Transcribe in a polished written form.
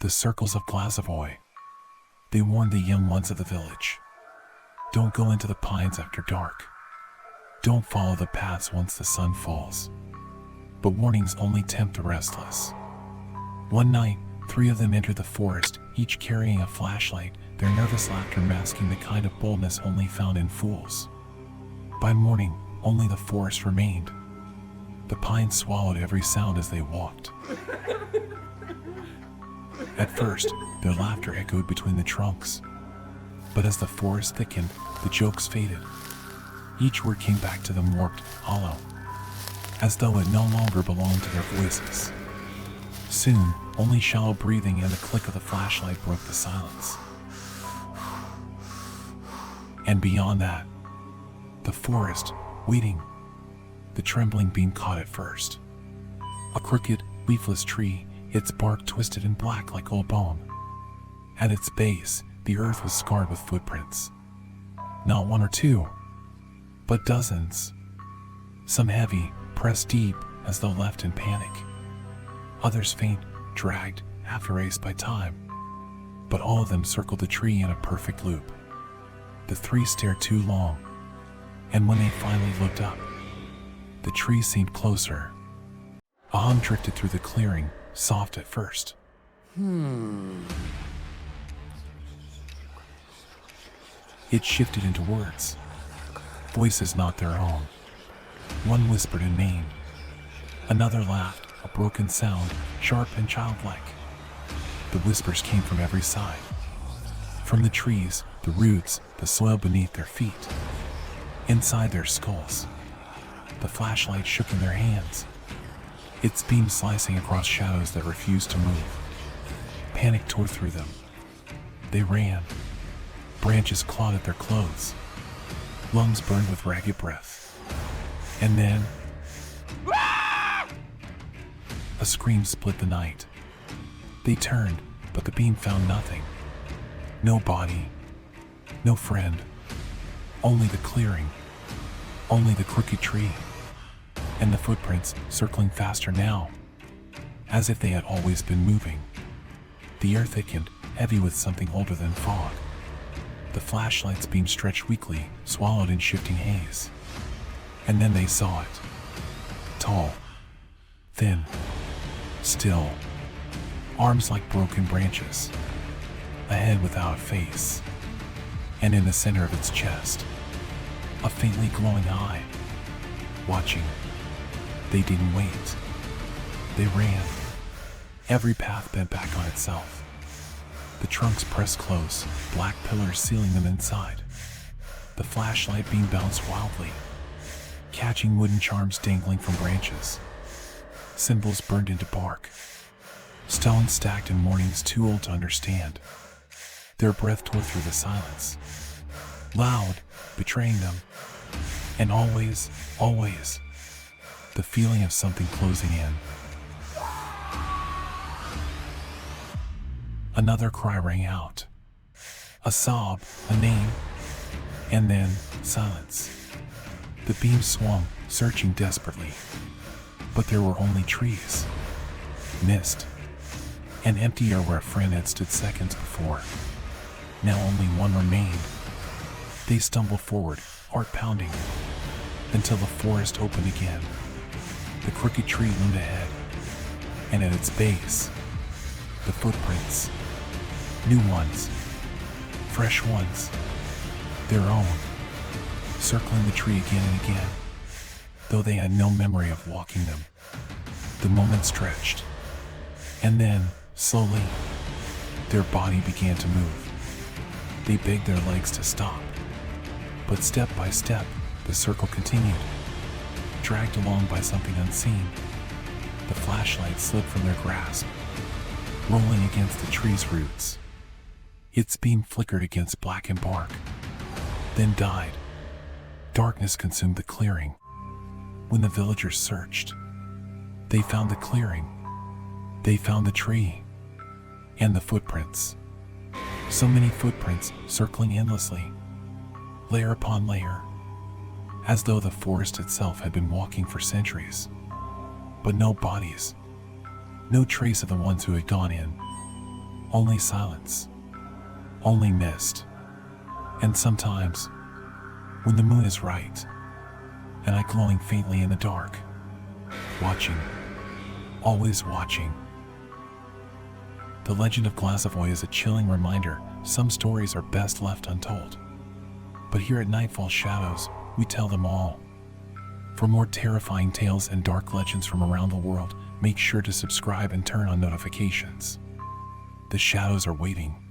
The Circles of Glazovoy. They warned the young ones of the village. Don't go into the pines after dark. Don't follow the paths once the sun falls. But warnings only tempt the restless. One night, 3 of them entered the forest, each carrying a flashlight, their nervous laughter masking the kind of boldness only found in fools. By morning, only the forest remained. The pines swallowed every sound as they walked. At first, their laughter echoed between the trunks. But as the forest thickened, the jokes faded. Each word came back to them warped, hollow, as though it no longer belonged to their voices. Soon, only shallow breathing and the click of the flashlight broke the silence. And beyond that, the forest, waiting. The trembling beam caught it first. A crooked, leafless tree, its bark twisted and black like old bone. At its base, the earth was scarred with footprints. Not 1 or 2, but dozens. Some heavy, pressed deep, as though left in panic. Others faint, dragged, half erased by time. But all of them circled the tree in a perfect loop. The 3 stared too long, and when they finally looked up, the tree seemed closer. A hum drifted through the clearing, soft at first. It shifted into words, voices not their own. One whispered a name. Another laughed, a broken sound, sharp and childlike. The whispers came from every side. From the trees, the roots, the soil beneath their feet. Inside their skulls. The flashlight shook in their hands, its beam slicing across shadows that refused to move. Panic tore through them. They ran. Branches clawed at their clothes. Lungs burned with ragged breath. And then, a scream split the night. They turned, but the beam found nothing. No body, no friend, only the clearing, only the crooked tree, and the footprints circling faster now, as if they had always been moving. The air thickened, heavy with something older than fog. The flashlight's beam stretched weakly, swallowed in shifting haze. And then they saw it. Tall, thin, still, arms like broken branches, a head without a face, and in the center of its chest, a faintly glowing eye. Watching. They didn't wait. They ran. Every path bent back on itself. The trunks pressed close, black pillars sealing them inside. The flashlight beam bounced wildly, catching wooden charms dangling from branches. Symbols burned into bark. Stones stacked in mournings too old to understand. Their breath tore through the silence, loud, betraying them. And always, always, the feeling of something closing in. Another cry rang out. A sob, a name, and then silence. The beam swung, searching desperately. But there were only trees, mist, and empty air where a friend had stood seconds before. Now only one remained. They stumbled forward, heart pounding, until the forest opened again. The crooked tree loomed ahead, and at its base, the footprints. New ones, fresh ones, their own, circling the tree again and again, though they had no memory of walking them. The moment stretched, and then, slowly, their body began to move. They begged their legs to stop, but step by step, the circle continued, dragged along by something unseen. The flashlight slid from their grasp, rolling against the tree's roots. Its beam flickered against blackened bark, then died. Darkness consumed the clearing. When the villagers searched, they found the clearing. They found the tree, and the footprints. So many footprints circling endlessly, layer upon layer, as though the forest itself had been walking for centuries. But no bodies, no trace of the ones who had gone in. only silence, only mist. And sometimes, when the moon is right, and I glowing faintly in the dark, watching, always watching. The legend of Glazovoy is a chilling reminder some stories are best left untold. But here at Nightfall Shadows, we tell them all. For more terrifying tales and dark legends from around the world, make sure to subscribe and turn on notifications. The shadows are waiting.